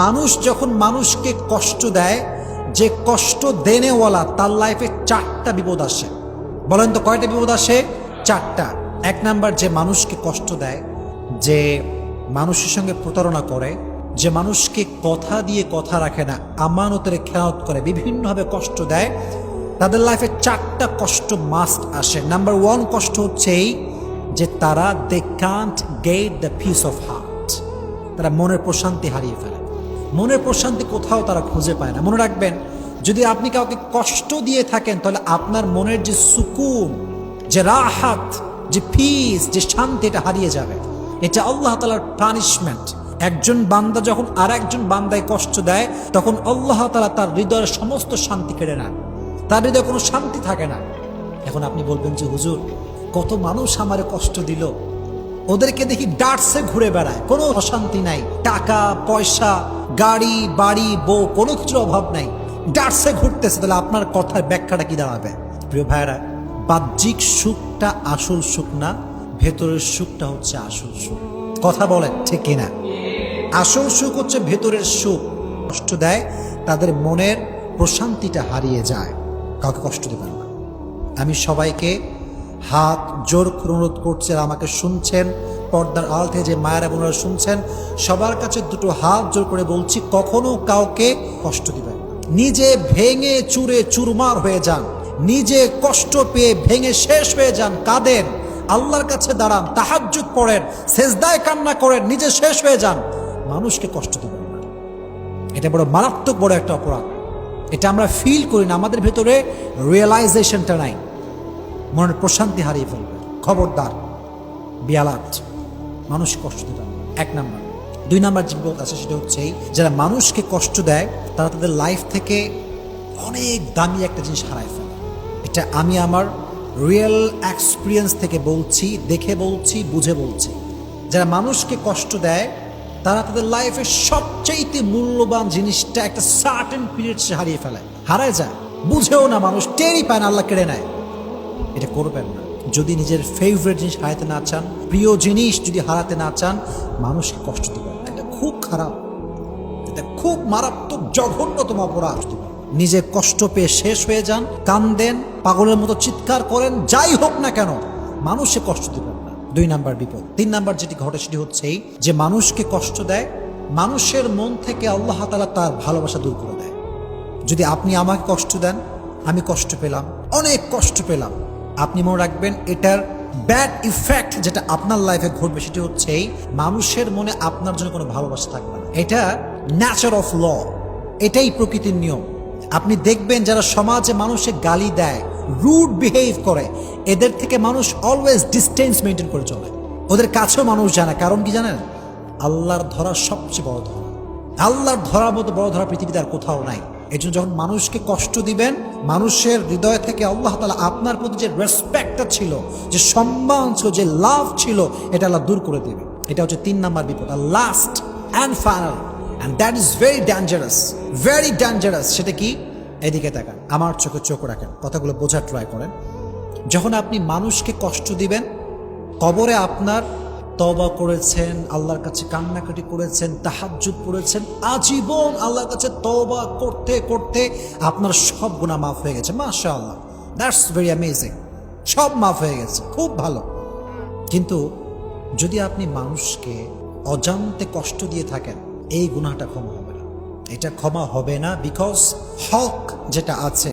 মানুষ যখন মানুষকে কষ্ট দেয়, যে কষ্ট দেনেওয়ালা তার লাইফে 4টা বিপদ আসে। বলেন তো কয়টা বিপদ আসে? 4টা। 1 নাম্বার, যে মানুষকে কষ্ট দেয়, যে মানুষের সঙ্গে প্রতারণা করে, যে মানুষকে কথা দিয়ে কথা রাখে না, আমানতের খেয়ানত করে, বিভিন্নভাবে কষ্ট দেয়, তাদের লাইফে 4টা কষ্ট মাস্ট আসে। নাম্বার 1 কষ্ট হচ্ছে এই যে তারা they can't get the peace of heart. তারা মনের প্রশান্তি হারিয়ে ফেলে। মনের প্রশান্তি কোথাও তারা খুঁজে পায় না। মনে রাখবেন, যদি আপনি কাউকে কষ্ট দিয়ে থাকেন তাহলে আপনার মনের যে সুকুন, যে রাহাত, যে পিস, যে শান্তি, এটা হারিয়ে যাবে। এটা আল্লাহ তাআলার পানিশমেন্ট। একজন বান্দা যখন আর একজন বান্দায় কষ্ট দেয়, তখন আল্লাহ তাআলা তার হৃদয়ের সমস্ত শান্তি কেড়ে নেন। তার হৃদয়ে কোনো শান্তি থাকে না। এখন আপনি বলবেন যে হুজুর, কত মানুষ আমারে কষ্ট দিল, ওদেরকে দেখি ডাটসে ঘুরে বেড়ায়, কোনো অশান্তি নাই, টাকা পয়সা, গাড়ি বাড়ি বউ, কোনো কিছুর অভাব নাই, ডাটসে ঘুরতেছে। তাহলে আপনার কথার ব্যাখ্যাটা কি দাঁড়াবে? প্রিয় ভাইরা, বাহ্যিক সুখটা আসল সুখ না, ভেতরের সুখটা হচ্ছে আসল সুখ। কথা বলেন ঠিক কিনা? আসল সুখ হচ্ছে ভেতরের সুখ। কষ্ট দেয় তাদের মনের প্রশান্তিটা হারিয়ে যায়। কাউকে কষ্ট দেবেন না। আমি সবাইকে হাত জোর করে অনুরোধ করছি, আর আমাকে শুনছেন পর্দার আড়াল থেকে যে মায়েরা বোনেরা শুনছেন, সবার কাছে দুটো হাত জোর করে বলছি, কখনো কাউকে কষ্ট দিবেন না। নিজে ভেঙে চুরে চুরমার হয়ে যান, নিজে কষ্ট পেয়ে ভেঙে শেষ হয়ে যান, কাঁদেন, আল্লাহর কাছে দাঁড়ান, তাহাজ্জুদ পড়েন, সেজদায় কান্না করেন, নিজে শেষ হয়ে যান, মানুষকে কষ্ট দিবেন না। এটা বড় মারাত্মক বড় একটা অপরাধ। এটা আমরা ফিল করি না, আমাদের ভেতরে রিয়েলাইজেশনটা নাই। মনের প্রশান্তি হারিয়ে ফেলবে। খবরদার, বিয়ালাত, মানুষ কষ্ট দেবেন। 1 নাম্বার। 2 নাম্বার যে বিপদ আছে সেটা হচ্ছে যারা মানুষকে কষ্ট দেয় তারা তাদের লাইফ থেকে অনেক দামি একটা জিনিস হারায় ফেলে। এটা আমি আমার রিয়েল এক্সপিরিয়েন্স থেকে বলছি, দেখে বলছি, বুঝে বলছি। যারা মানুষকে কষ্ট দেয় তারা তাদের লাইফের সবচেয়ে মূল্যবান জিনিসটা একটা সার্টেন পিরিয়ড সে হারিয়ে ফেলে, হারায় যায়, বুঝেও না, মানুষ টেরই পায় না, আল্লাহ কেড়ে নেয়। এটা করবেন না। যদি নিজের ফেভারিট জিনিস হারাতে না চান, প্রিয় জিনিস যদি হারাতে না চান, মানুষকে কষ্ট দিবেন। এটা খুব খারাপ, এটা খুব মারাত্মক জঘন্যতম অপরাধ। নিজে কষ্ট পেয়ে শেষ হয়ে যান, কান্দেন, পাগলের মতো চিৎকার করেন, যাই হোক না কেন, মানুষে কষ্ট দিবেন না। 2 নাম্বার বিপদ। 3 নাম্বার যেটি ঘটে সেটি হচ্ছে যে মানুষকে কষ্ট দেয়, মানুষের মন থেকে আল্লাহ তাআলা তার ভালোবাসা দূর করে দেয়। যদি আপনি আমাকে কষ্ট দেন, আমি কষ্ট পেলাম, অনেক কষ্ট পেলাম, আপনি মনে রাখবেন এটার ব্যাড ইফেক্ট যেটা আপনার লাইফে ঘটবে সেটি হচ্ছে মানুষের মনে আপনার জন্য কোনো ভালোবাসা থাকবে না। এটা ন্যাচার অফ ল, এটাই প্রকৃতির নিয়ম। আপনি দেখবেন যারা সমাজে মানুষকে গালি দেয়, রুড বিহেভ করে, এদের থেকে মানুষ অলওয়েজ ডিস্টেন্স মেনটেন করে চলে। ওদের কাছেও মানুষ জানে, কারণ কি জানেন? আল্লাহর ধরা সবচেয়ে বড় ধরা। আল্লাহর ধরার মতো বড় ধরা পৃথিবীতে আর কোথাও নাই। এই জন্য যখন মানুষকে কষ্ট দিবেন, মানুষের হৃদয় থেকে আল্লাহ তাআলা আপনার প্রতি যে রেসপেক্টটা ছিল, যে সম্মান ছিল, যে লাভ ছিল, এটা আল্লাহ দূর করে দেবে। এটা হচ্ছে 3 নাম্বার বিপদ। আর last and final, and that is very dangerous, very dangerous. সেটা কি? এদিকে তাকান, আমার চোখে চোখ রাখেন, কথাগুলো বোঝার ট্রাই করেন। যখন আপনি মানুষকে কষ্ট দিবেন, কবরে আপনার তওবা করেছেন, আল্লাহর কাছে কান্নাকাটি করেছেন, তাহাজ্জুদ পড়েছেন, আজীবন আল্লাহর কাছে তওবা করতে করতে আপনার সব গুনাহ মাফ হয়ে গেছে, মাশাআল্লাহ, দ্যাটস ভেরি অ্যামেজিং, সব মাফ হয়ে গেছে, খুব ভালো। কিন্তু যদি আপনি মানুষকে অজান্তে কষ্ট দিয়ে থাকেন, এই গুনাহটা ক্ষমা হবে না। এটা ক্ষমা হবে না, বিকজ হক যেটা আছে